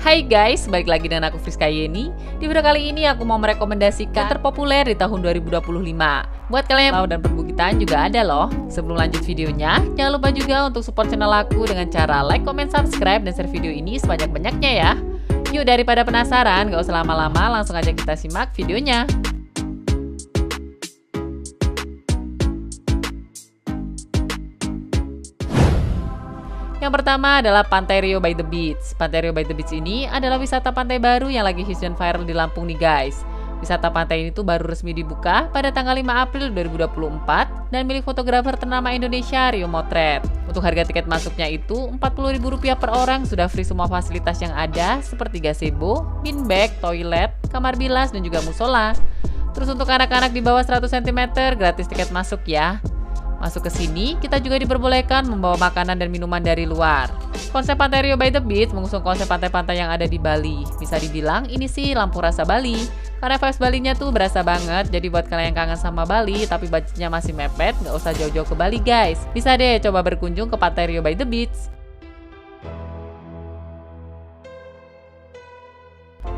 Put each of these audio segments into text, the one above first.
Hai guys, balik lagi dengan aku Friska Yeni. Di video kali ini aku mau merekomendasikan yang terpopuler di tahun 2025. Buat kalian yang mau dan perbukitan juga ada loh. Sebelum lanjut videonya, jangan lupa juga untuk support channel aku dengan cara like, comment, subscribe, dan share video ini sebanyak-banyaknya ya. Yuk daripada penasaran, gak usah lama-lama, langsung aja kita simak videonya. Yang pertama adalah Pantai Rio by the Beach. Pantai Rio by the Beach ini adalah wisata pantai baru yang lagi hits dan viral di Lampung nih guys. Wisata pantai ini tuh baru resmi dibuka pada tanggal 5 April 2024 dan milik fotografer ternama Indonesia Rio Motret. Untuk harga tiket masuknya itu Rp40.000 per orang, sudah free semua fasilitas yang ada seperti gazebo, bean bag, toilet, kamar bilas, dan juga musola. Terus untuk anak-anak di bawah 100 cm gratis tiket masuk ya. Masuk ke sini, kita juga diperbolehkan membawa makanan dan minuman dari luar. Konsep Pantai Rio by the Beach mengusung konsep pantai-pantai yang ada di Bali. Bisa dibilang ini sih Lampung rasa Bali. Karena vibes Balinya tuh berasa banget, jadi buat kalian yang kangen sama Bali tapi budgetnya masih mepet, nggak usah jauh-jauh ke Bali guys. Bisa deh coba berkunjung ke Pantai Rio by the Beach.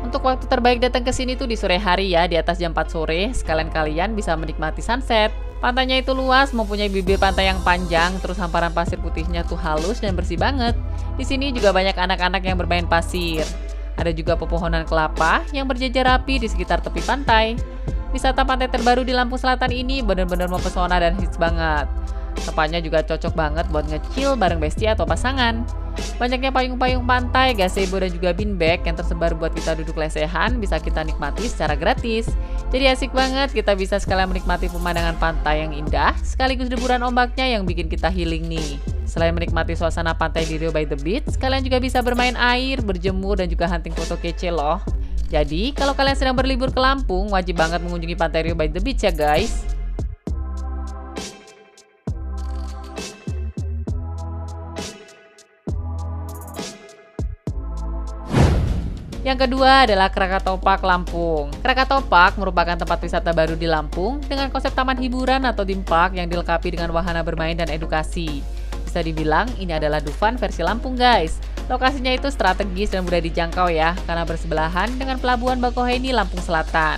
Untuk waktu terbaik datang ke sini tuh di sore hari ya, di atas jam 4 sore, sekalian kalian bisa menikmati sunset. Pantainya itu luas, mempunyai bibir pantai yang panjang, terus hamparan pasir putihnya tuh halus dan bersih banget. Di sini juga banyak anak-anak yang bermain pasir. Ada juga pepohonan kelapa yang berjajar rapi di sekitar tepi pantai. Wisata pantai terbaru di Lampung Selatan ini benar-benar mempesona dan hits banget. Tempatnya juga cocok banget buat nge-chill bareng bestie atau pasangan. Banyaknya payung-payung pantai, gazebo, dan juga bean bag yang tersebar buat kita duduk lesehan bisa kita nikmati secara gratis. Jadi asik banget, kita bisa sekalian menikmati pemandangan pantai yang indah sekaligus deburan ombaknya yang bikin kita healing nih. Selain menikmati suasana pantai di Rio by the Beach, kalian juga bisa bermain air, berjemur, dan juga hunting foto kece loh. Jadi kalau kalian sedang berlibur ke Lampung, wajib banget mengunjungi Pantai Rio by the Beach ya guys. Yang kedua adalah Krakatopak, Lampung. Krakatopak merupakan tempat wisata baru di Lampung dengan konsep taman hiburan atau theme park yang dilengkapi dengan wahana bermain dan edukasi. Bisa dibilang ini adalah Dufan versi Lampung guys. Lokasinya itu strategis dan mudah dijangkau ya, karena bersebelahan dengan Pelabuhan Bakauheni, Lampung Selatan.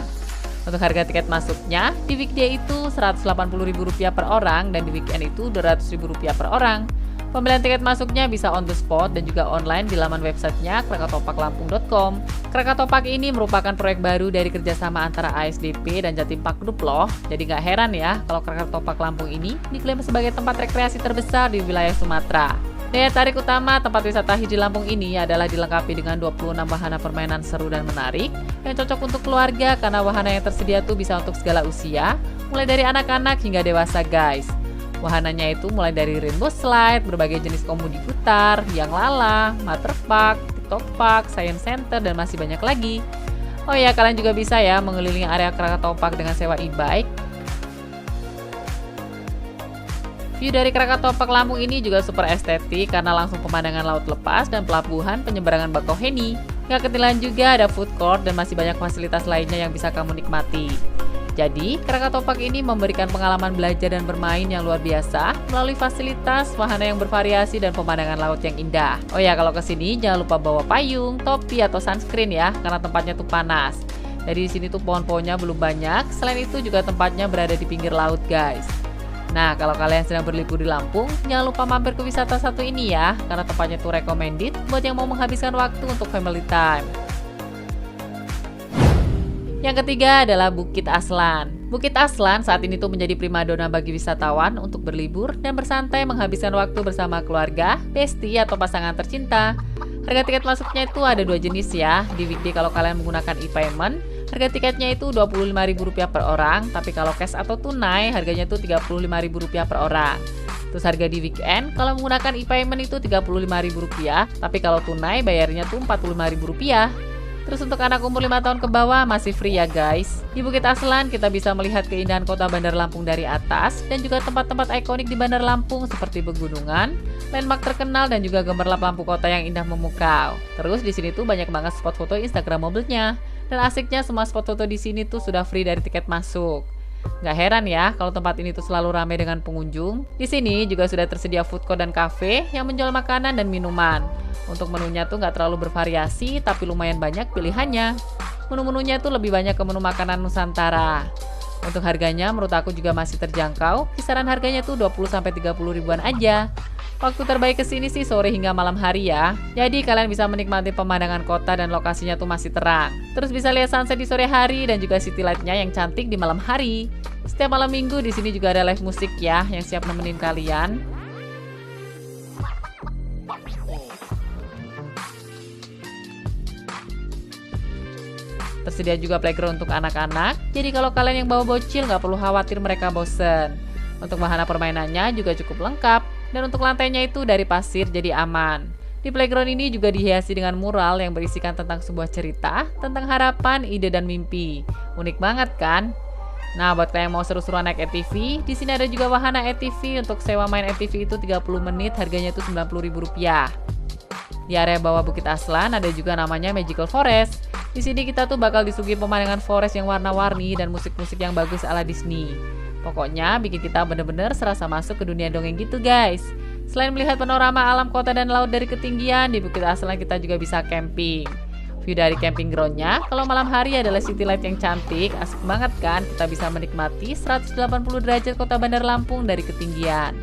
Untuk harga tiket masuknya, di weekday itu Rp180.000 per orang dan di weekend itu Rp200.000 per orang. Pembelian tiket masuknya bisa on the spot dan juga online di laman websitenya krakatopaklampung.com. Krakatopak ini merupakan proyek baru dari kerjasama antara ASDP dan Jatim Park Group loh. Jadi nggak heran ya kalau Krakatopak Lampung ini diklaim sebagai tempat rekreasi terbesar di wilayah Sumatera. Daya tarik utama tempat wisata di Lampung ini adalah dilengkapi dengan 26 wahana permainan seru dan menarik yang cocok untuk keluarga karena wahana yang tersedia tuh bisa untuk segala usia, mulai dari anak-anak hingga dewasa guys. Wahananya itu mulai dari rainbow slide, berbagai jenis komodi putar, yang lala, water park, TikTok park, science center, dan masih banyak lagi. Oh ya, kalian juga bisa ya mengelilingi area Krakatopak dengan sewa e-bike. View dari Krakatopak Lampung ini juga super estetik karena langsung pemandangan laut lepas dan pelabuhan penyeberangan Bakauheni. Gak ketinggalan juga ada food court dan masih banyak fasilitas lainnya yang bisa kamu nikmati. Jadi, Krakatopak ini memberikan pengalaman belajar dan bermain yang luar biasa melalui fasilitas, wahana yang bervariasi, dan pemandangan laut yang indah. Oh ya, kalau kesini jangan lupa bawa payung, topi, atau sunscreen ya, karena tempatnya tuh panas. Jadi di sini tuh pohon-pohonnya belum banyak, selain itu juga tempatnya berada di pinggir laut guys. Nah, kalau kalian sedang berlibur di Lampung, jangan lupa mampir ke wisata satu ini ya, karena tempatnya tuh recommended buat yang mau menghabiskan waktu untuk family time. Yang ketiga adalah Bukit Aslan. Bukit Aslan saat ini tuh menjadi primadona bagi wisatawan untuk berlibur dan bersantai menghabiskan waktu bersama keluarga, bestie, atau pasangan tercinta. Harga tiket masuknya itu ada dua jenis ya. Di weekday kalau kalian menggunakan e-payment, harga tiketnya itu Rp25.000 per orang, tapi kalau cash atau tunai harganya itu Rp35.000 per orang. Terus harga di weekend kalau menggunakan e-payment itu Rp35.000, tapi kalau tunai bayarnya tuh Rp45.000. Terus untuk anak umur 5 tahun ke bawah masih free ya guys. Di Bukit Aslan kita bisa melihat keindahan kota Bandar Lampung dari atas dan juga tempat-tempat ikonik di Bandar Lampung seperti pegunungan, landmark terkenal, dan juga gemerlap lampu kota yang indah memukau. Terus di sini tuh banyak banget spot foto Instagramable-nya. Dan asiknya semua spot foto di sini tuh sudah free dari tiket masuk. Nggak heran ya kalau tempat ini tuh selalu ramai dengan pengunjung. Di sini juga sudah tersedia food court dan cafe yang menjual makanan dan minuman. Untuk menunya tuh nggak terlalu bervariasi, tapi lumayan banyak pilihannya. Menu-menunya tuh lebih banyak ke menu makanan Nusantara. Untuk harganya menurut aku juga masih terjangkau, kisaran harganya tuh 20-30 ribuan aja. Waktu terbaik kesini sih sore hingga malam hari ya. Jadi kalian bisa menikmati pemandangan kota dan lokasinya tuh masih terang. Terus bisa lihat sunset di sore hari dan juga city light-nya yang cantik di malam hari. Setiap malam minggu di sini juga ada live musik ya yang siap nemenin kalian. Tersedia juga playground untuk anak-anak, jadi kalau kalian yang bawa bocil nggak perlu khawatir mereka bosen. Untuk wahana permainannya juga cukup lengkap, dan untuk lantainya itu dari pasir jadi aman. Di playground ini juga dihiasi dengan mural yang berisikan tentang sebuah cerita, tentang harapan, ide, dan mimpi. Unik banget kan? Nah, buat kalian yang mau seru-seruan naik ATV, di sini ada juga wahana ATV. Untuk sewa main ATV itu 30 menit, harganya itu Rp90.000. Di area bawah Bukit Aslan ada juga namanya Magical Forest. Di sini kita tuh bakal disuguhi pemandangan forest yang warna-warni dan musik-musik yang bagus ala Disney. Pokoknya bikin kita bener-bener serasa masuk ke dunia dongeng gitu guys. Selain melihat panorama alam kota dan laut dari ketinggian, di Bukit Aslan kita juga bisa camping. View dari camping groundnya, kalau malam hari adalah city light yang cantik, asik banget kan? Kita bisa menikmati 180 derajat kota Bandar Lampung dari ketinggian.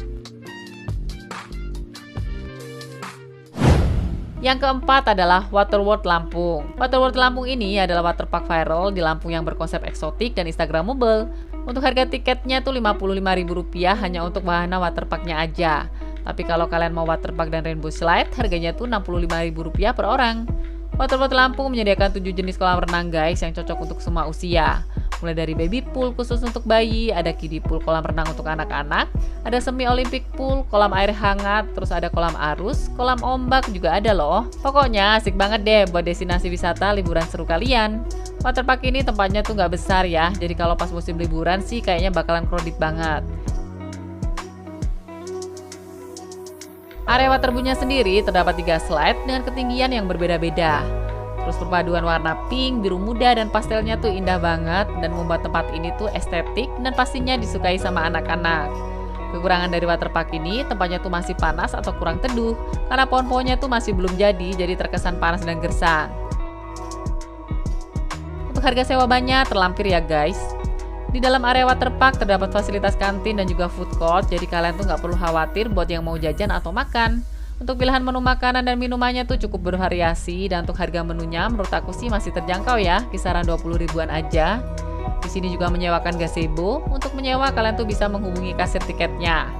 Yang keempat adalah Waterworld Lampung. Waterworld Lampung ini adalah waterpark viral di Lampung yang berkonsep eksotik dan instagramable. Untuk harga tiketnya tuh Rp55.000 hanya untuk wahana waterparknya aja. Tapi kalau kalian mau waterpark dan rainbow slide, harganya tuh Rp65.000 per orang. Waterworld Lampung menyediakan 7 jenis kolam renang guys yang cocok untuk semua usia. Mulai dari baby pool khusus untuk bayi, ada kiddie pool kolam renang untuk anak-anak, ada semi olympic pool, kolam air hangat, terus ada kolam arus, kolam ombak juga ada loh. Pokoknya asik banget deh buat destinasi wisata liburan seru kalian. Waterpark ini tempatnya tuh nggak besar ya, jadi kalau pas musim liburan sih kayaknya bakalan crowded banget. Area waterboomnya sendiri terdapat 3 slide dengan ketinggian yang berbeda-beda. Terus perpaduan warna pink, biru muda, dan pastelnya tuh indah banget dan membuat tempat ini tuh estetik dan pastinya disukai sama anak-anak. Kekurangan dari waterpark ini, tempatnya tuh masih panas atau kurang teduh karena pohon-pohonnya tuh masih belum jadi terkesan panas dan gersang. Untuk harga sewa banyak terlampir ya guys. Di dalam area waterpark terdapat fasilitas kantin dan juga food court, jadi kalian tuh nggak perlu khawatir buat yang mau jajan atau makan. Untuk pilihan menu makanan dan minumannya tuh cukup bervariasi, dan untuk harga menunya menurut aku sih masih terjangkau ya, kisaran 20 ribuan aja. Di sini juga menyewakan gazebo. Untuk menyewa kalian tuh bisa menghubungi kasir tiketnya.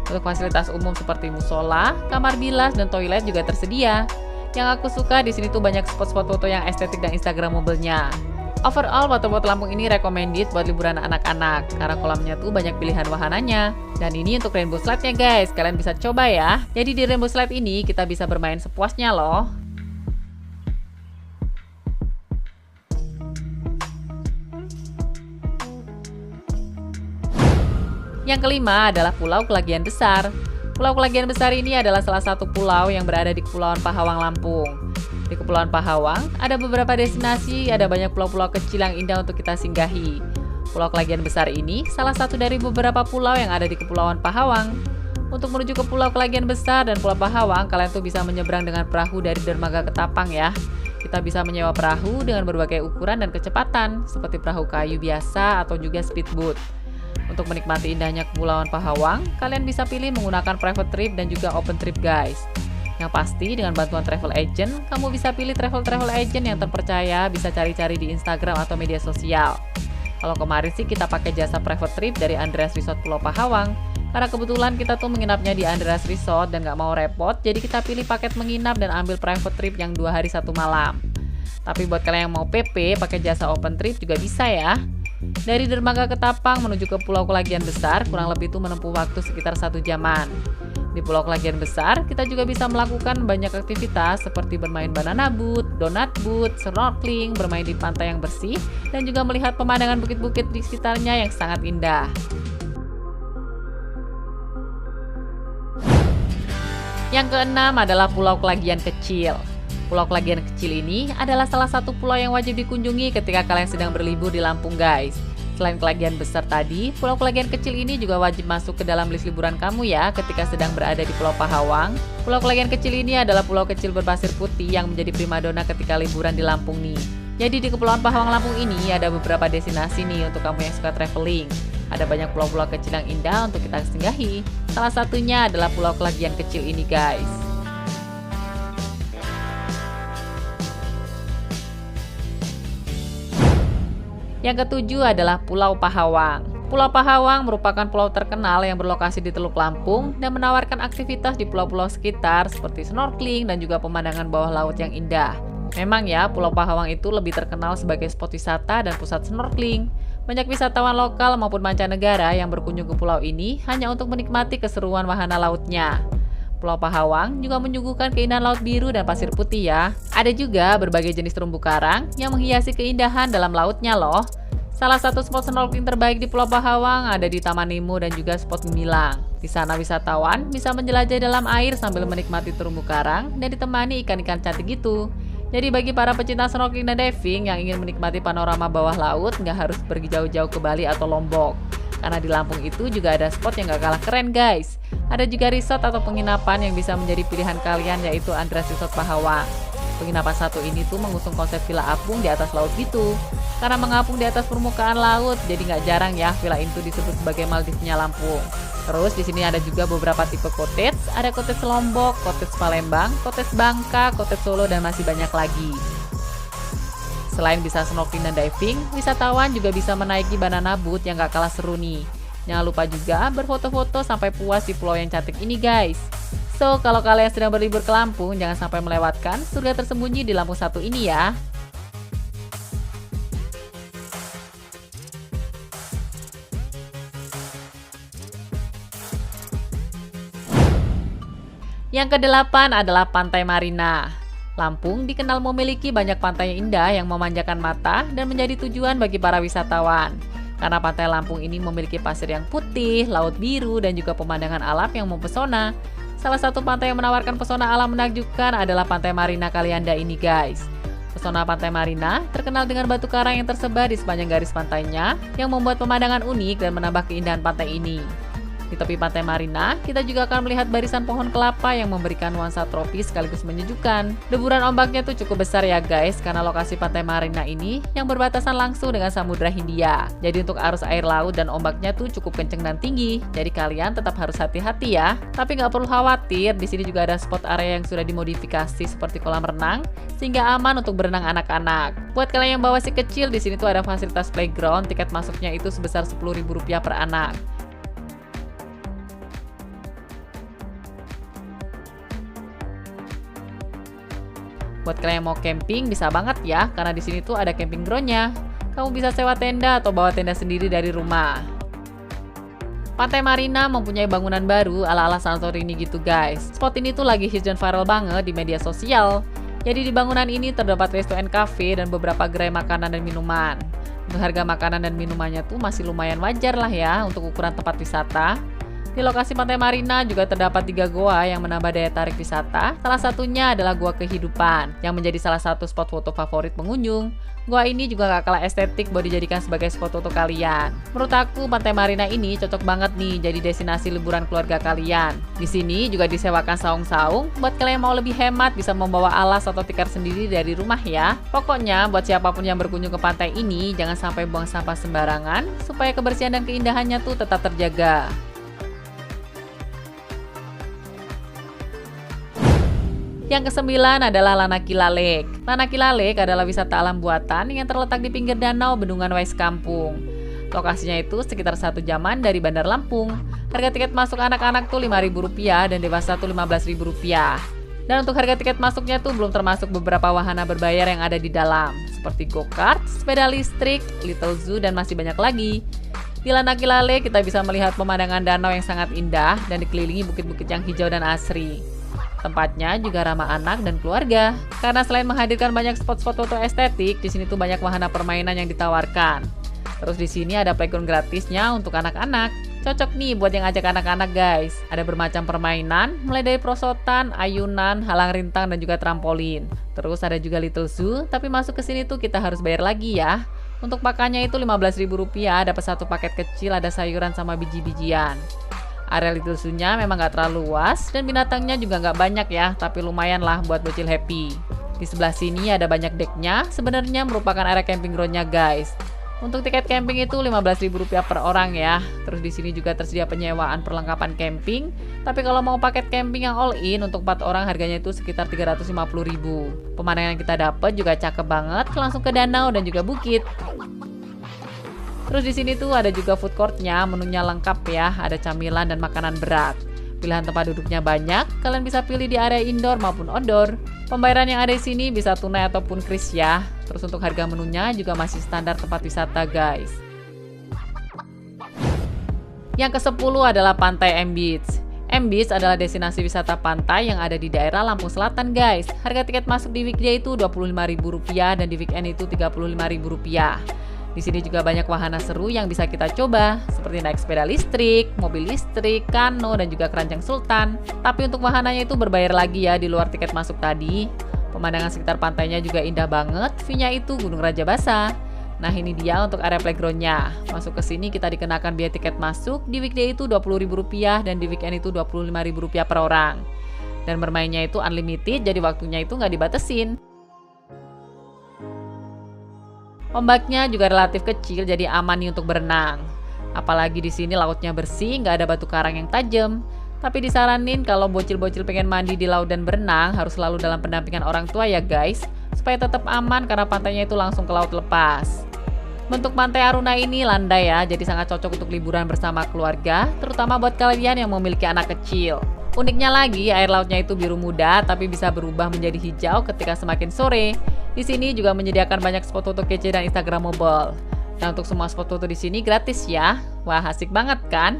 Untuk fasilitas umum seperti musola, kamar bilas, dan toilet juga tersedia. Yang aku suka di sini tuh banyak spot-spot foto yang estetik dan instagramable-nya. Overall, Waterworld Lampung ini recommended buat liburan anak-anak karena kolamnya tuh banyak pilihan wahananya. Dan ini untuk rainbow slide-nya guys, kalian bisa coba ya. Jadi di rainbow slide ini kita bisa bermain sepuasnya loh. Yang kelima adalah Pulau Kelagian Besar. Pulau Kelagian Besar ini adalah salah satu pulau yang berada di Kepulauan Pahawang, Lampung. Di Kepulauan Pahawang, ada beberapa destinasi, ada banyak pulau-pulau kecil yang indah untuk kita singgahi. Pulau Kelagian Besar ini salah satu dari beberapa pulau yang ada di Kepulauan Pahawang. Untuk menuju ke Pulau Kelagian Besar dan Pulau Pahawang, kalian tuh bisa menyeberang dengan perahu dari dermaga Ketapang ya. Kita bisa menyewa perahu dengan berbagai ukuran dan kecepatan, seperti perahu kayu biasa atau juga speedboat. Untuk menikmati indahnya Kepulauan Pahawang, kalian bisa pilih menggunakan private trip dan juga open trip guys. Yang pasti dengan bantuan travel agent, kamu bisa pilih travel agent yang terpercaya, bisa cari-cari di Instagram atau media sosial. Kalau kemarin sih kita pakai jasa private trip dari Andreas Resort Pulau Pahawang, karena kebetulan kita tuh menginapnya di Andreas Resort dan gak mau repot, jadi kita pilih paket menginap dan ambil private trip yang 2 hari 1 malam. Tapi buat kalian yang mau PP, pakai jasa open trip juga bisa ya. Dari dermaga Ketapang menuju ke Pulau Kelagian Besar, kurang lebih itu menempuh waktu sekitar 1 jaman. Di Pulau Kelagian Besar, kita juga bisa melakukan banyak aktivitas seperti bermain banana boat, donut boat, snorkeling, bermain di pantai yang bersih, dan juga melihat pemandangan bukit-bukit di sekitarnya yang sangat indah. Yang keenam adalah Pulau Kelagian Kecil. Pulau Kelagian Kecil ini adalah salah satu pulau yang wajib dikunjungi ketika kalian sedang berlibur di Lampung guys. Selain kelagian besar tadi, pulau kelagian kecil ini juga wajib masuk ke dalam list liburan kamu ya ketika sedang berada di Pulau Pahawang. Pulau kelagian kecil ini adalah pulau kecil berpasir putih yang menjadi primadona ketika liburan di Lampung nih. Jadi di Kepulauan Pahawang Lampung ini ada beberapa destinasi nih untuk kamu yang suka traveling. Ada banyak pulau-pulau kecil yang indah untuk kita singgahi. Salah satunya adalah pulau kelagian kecil ini guys. Yang ketujuh adalah Pulau Pahawang. Pulau Pahawang merupakan pulau terkenal yang berlokasi di Teluk Lampung dan menawarkan aktivitas di pulau-pulau sekitar seperti snorkeling dan juga pemandangan bawah laut yang indah. Memang ya, Pulau Pahawang itu lebih terkenal sebagai spot wisata dan pusat snorkeling. Banyak wisatawan lokal maupun mancanegara yang berkunjung ke pulau ini hanya untuk menikmati keseruan wahana lautnya. Pulau Pahawang juga menyuguhkan keindahan laut biru dan pasir putih ya. Ada juga berbagai jenis terumbu karang yang menghiasi keindahan dalam lautnya loh. Salah satu spot snorkeling terbaik di Pulau Pahawang ada di Taman Nemo dan juga spot Gemilang. Di sana wisatawan bisa menjelajah dalam air sambil menikmati terumbu karang dan ditemani ikan-ikan cantik gitu. Jadi bagi para pecinta snorkeling dan diving yang ingin menikmati panorama bawah laut, nggak harus pergi jauh-jauh ke Bali atau Lombok. Karena di Lampung itu juga ada spot yang gak kalah keren guys. Ada juga resort atau penginapan yang bisa menjadi pilihan kalian, yaitu Andreas Resort Pahawang. Penginapan satu ini tuh mengusung konsep villa apung di atas laut gitu. Karena mengapung di atas permukaan laut, jadi nggak jarang ya villa itu disebut sebagai Maldivnya Lampung. Terus di sini ada juga beberapa tipe cottage, ada cottage Lombok, cottage Palembang, cottage Bangka, cottage Solo, dan masih banyak lagi. Selain bisa snorkeling dan diving, wisatawan juga bisa menaiki banana boat yang gak kalah seru nih. Jangan lupa juga berfoto-foto sampai puas di pulau yang cantik ini guys. So, kalau kalian sedang berlibur ke Lampung, jangan sampai melewatkan surga tersembunyi di Lampung 1 ini ya. Yang kedelapan adalah Pantai Marina. Lampung dikenal memiliki banyak pantai yang indah yang memanjakan mata dan menjadi tujuan bagi para wisatawan. Karena pantai Lampung ini memiliki pasir yang putih, laut biru, dan juga pemandangan alam yang mempesona. Salah satu pantai yang menawarkan pesona alam menakjubkan adalah Pantai Marina Kalianda ini guys. Pesona Pantai Marina terkenal dengan batu karang yang tersebar di sepanjang garis pantainya yang membuat pemandangan unik dan menambah keindahan pantai ini. Di tepi Pantai Marina, kita juga akan melihat barisan pohon kelapa yang memberikan nuansa tropis sekaligus menyejukkan. Deburan ombaknya tuh cukup besar ya guys, karena lokasi Pantai Marina ini yang berbatasan langsung dengan Samudra Hindia. Jadi untuk arus air laut dan ombaknya tuh cukup kenceng dan tinggi. Jadi kalian tetap harus hati-hati ya. Tapi nggak perlu khawatir, di sini juga ada spot area yang sudah dimodifikasi seperti kolam renang, sehingga aman untuk berenang anak-anak. Buat kalian yang bawa si kecil, di sini tuh ada fasilitas playground, tiket masuknya itu sebesar Rp10.000 per anak. Buat kalian yang mau camping bisa banget ya, karena di sini tuh ada camping ground-nya. Kamu bisa sewa tenda atau bawa tenda sendiri dari rumah. Pantai Marina mempunyai bangunan baru ala-ala Santorini gitu guys. Spot ini tuh lagi hits dan viral banget di media sosial. Jadi di bangunan ini terdapat resto and cafe dan beberapa gerai makanan dan minuman. Untuk harga makanan dan minumannya tuh masih lumayan wajar lah ya untuk ukuran tempat wisata. Di lokasi Pantai Marina juga terdapat 3 goa yang menambah daya tarik wisata. Salah satunya adalah Goa Kehidupan, yang menjadi salah satu spot foto favorit pengunjung. Goa ini juga gak kalah estetik buat dijadikan sebagai spot foto kalian. Menurut aku, Pantai Marina ini cocok banget nih jadi destinasi liburan keluarga kalian. Di sini juga disewakan saung-saung, buat kalian yang mau lebih hemat bisa membawa alas atau tikar sendiri dari rumah ya. Pokoknya, buat siapapun yang berkunjung ke pantai ini, jangan sampai buang sampah sembarangan, supaya kebersihan dan keindahannya tuh tetap terjaga. Yang kesembilan adalah Lanakila Lake. Lanakila Lake adalah wisata alam buatan yang terletak di pinggir danau Bendungan Wais Kampung. Lokasinya itu sekitar 1 jaman dari Bandar Lampung. Harga tiket masuk anak-anak tuh Rp5.000 dan dewasa tuh Rp15.000. Dan untuk harga tiket masuknya tuh belum termasuk beberapa wahana berbayar yang ada di dalam, seperti go-kart, sepeda listrik, little zoo, dan masih banyak lagi. Di Lanakila Lake kita bisa melihat pemandangan danau yang sangat indah dan dikelilingi bukit-bukit yang hijau dan asri. Tempatnya juga ramah anak dan keluarga, karena selain menghadirkan banyak spot-spot foto estetik, di sini tuh banyak wahana permainan yang ditawarkan. Terus di sini ada playground gratisnya untuk anak-anak. Cocok nih buat yang ajak anak-anak guys. Ada bermacam permainan, mulai dari prosotan, ayunan, halang rintang, dan juga trampolin. Terus ada juga little zoo, tapi masuk ke sini tuh kita harus bayar lagi ya. Untuk pakannya itu Rp15.000, dapat satu paket kecil, ada sayuran sama biji-bijian. Area Little Zoo-nya memang nggak terlalu luas dan binatangnya juga nggak banyak ya, tapi lumayan lah buat bocil happy. Di sebelah sini ada banyak decknya, sebenarnya merupakan area camping ground-nya guys. Untuk tiket camping itu Rp15.000 per orang ya. Terus di sini juga tersedia penyewaan perlengkapan camping. Tapi kalau mau paket camping yang all in untuk 4 orang harganya itu sekitar Rp350.000. Pemandangan yang kita dapat juga cakep banget, langsung ke danau dan juga bukit. Terus di sini tuh ada juga food court-nya, menunya lengkap ya, ada camilan dan makanan berat. Pilihan tempat duduknya banyak, kalian bisa pilih di area indoor maupun outdoor. Pembayaran yang ada di sini bisa tunai ataupun kris ya. Terus untuk harga menunya juga masih standar tempat wisata guys. Yang ke-10 adalah Pantai M Beach. M Beach adalah destinasi wisata pantai yang ada di daerah Lampung Selatan guys. Harga tiket masuk di weekday itu Rp25.000 dan di weekend itu Rp35.000. Di sini juga banyak wahana seru yang bisa kita coba, seperti naik sepeda listrik, mobil listrik, kano, dan juga keranjang sultan. Tapi untuk wahananya itu berbayar lagi ya di luar tiket masuk tadi. Pemandangan sekitar pantainya juga indah banget, view-nya itu Gunung Raja Basa. Nah ini dia untuk area playground-nya. Masuk ke sini kita dikenakan biaya tiket masuk, di weekday itu Rp20.000 dan di weekend itu Rp25.000 per orang. Dan bermainnya itu unlimited, jadi waktunya itu nggak dibatesin. Ombaknya juga relatif kecil, jadi aman nih untuk berenang. Apalagi di sini lautnya bersih, nggak ada batu karang yang tajam. Tapi disaranin kalau bocil-bocil pengen mandi di laut dan berenang, harus selalu dalam pendampingan orang tua ya guys, supaya tetap aman karena pantainya itu langsung ke laut lepas. Bentuk Pantai Aruna ini landai ya, jadi sangat cocok untuk liburan bersama keluarga, terutama buat kalian yang memiliki anak kecil. Uniknya lagi, air lautnya itu biru muda, tapi bisa berubah menjadi hijau ketika semakin sore. Di sini juga menyediakan banyak spot foto kece dan Instagramable. Dan untuk semua spot foto di sini gratis ya. Wah, asik banget kan?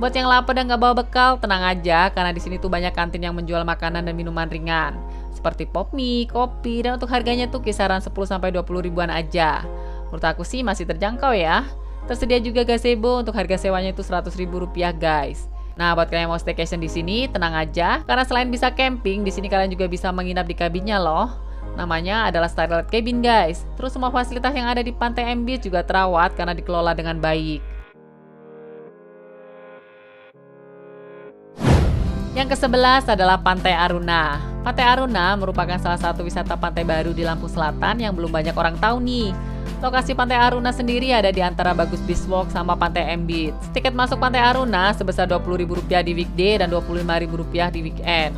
Buat yang lapar dan nggak bawa bekal, tenang aja, karena di sini tuh banyak kantin yang menjual makanan dan minuman ringan, seperti pop mie, kopi, dan untuk harganya tuh kisaran 10-20 ribuan aja. Menurut aku sih masih terjangkau ya. Tersedia juga gazebo, untuk harga sewanya itu Rp100.000 guys. Nah, buat kalian yang mau staycation di sini, tenang aja, karena selain bisa camping, di sini kalian juga bisa menginap di kabinnya loh. Namanya adalah Starlight Cabin guys. Terus semua fasilitas yang ada di Pantai M Beach juga terawat karena dikelola dengan baik. Yang ke-11 adalah Pantai Aruna. Pantai Aruna merupakan salah satu wisata pantai baru di Lampung Selatan yang belum banyak orang tahu nih. Lokasi Pantai Aruna sendiri ada di antara Bagus Beach Walk sama Pantai M Beach. Tiket masuk Pantai Aruna sebesar Rp20.000 di weekday dan Rp25.000 di weekend.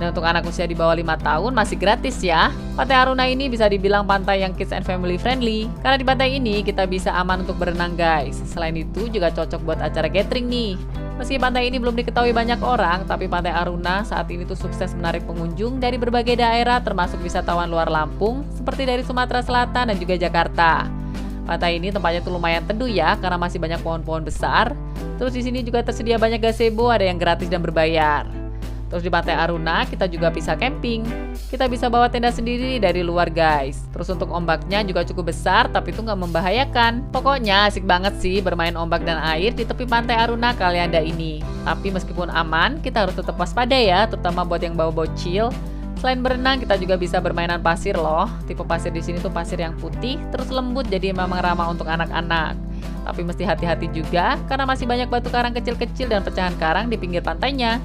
Dan untuk anak usia di bawah 5 tahun masih gratis ya. Pantai Aruna ini bisa dibilang pantai yang kids and family friendly. Karena di pantai ini kita bisa aman untuk berenang guys. Selain itu juga cocok buat acara gathering nih. Meski pantai ini belum diketahui banyak orang, tapi Pantai Aruna saat ini tuh sukses menarik pengunjung dari berbagai daerah termasuk wisatawan luar Lampung seperti dari Sumatera Selatan dan juga Jakarta. Pantai ini tempatnya tuh lumayan teduh ya karena masih banyak pohon-pohon besar. Terus di sini juga tersedia banyak gazebo, ada yang gratis dan berbayar. Terus di Pantai Aruna kita juga bisa camping. Kita bisa bawa tenda sendiri dari luar guys. Terus untuk ombaknya juga cukup besar tapi itu nggak membahayakan. Pokoknya asik banget sih bermain ombak dan air di tepi Pantai Aruna Kalianda ini. Tapi meskipun aman, kita harus tetap waspada ya, terutama buat yang bawa bocil. Selain berenang, kita juga bisa bermainan pasir loh. Tipe pasir di sini tuh pasir yang putih, terus lembut jadi memang ramah untuk anak-anak. Tapi mesti hati-hati juga karena masih banyak batu karang kecil-kecil dan pecahan karang di pinggir pantainya.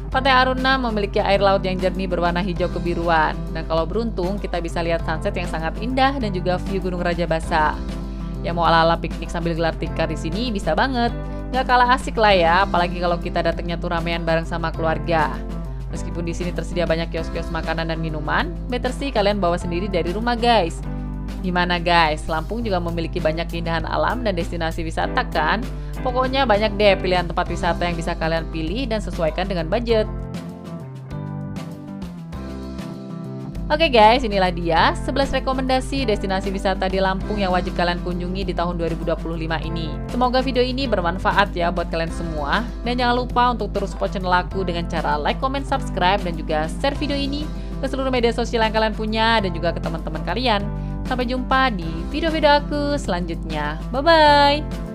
Pantai Aruna memiliki air laut yang jernih berwarna hijau kebiruan. Dan kalau beruntung, kita bisa lihat sunset yang sangat indah dan juga view Gunung Raja Basa. Yang mau ala-ala piknik sambil gelar tikar di sini bisa banget. Nggak kalah asik lah ya, apalagi kalau kita datangnya tuh ramean bareng sama keluarga. Meskipun di sini tersedia banyak kios-kios makanan dan minuman, better sih kalian bawa sendiri dari rumah guys. Gimana guys, Lampung juga memiliki banyak keindahan alam dan destinasi wisata kan? Pokoknya banyak deh pilihan tempat wisata yang bisa kalian pilih dan sesuaikan dengan budget. Oke guys, inilah dia 11 rekomendasi destinasi wisata di Lampung yang wajib kalian kunjungi di tahun 2025 ini. Semoga video ini bermanfaat ya buat kalian semua. Dan jangan lupa untuk terus support channel aku dengan cara like, comment, subscribe, dan juga share video ini ke seluruh media sosial yang kalian punya dan juga ke teman-teman kalian. Sampai jumpa di video-video aku selanjutnya. Bye-bye!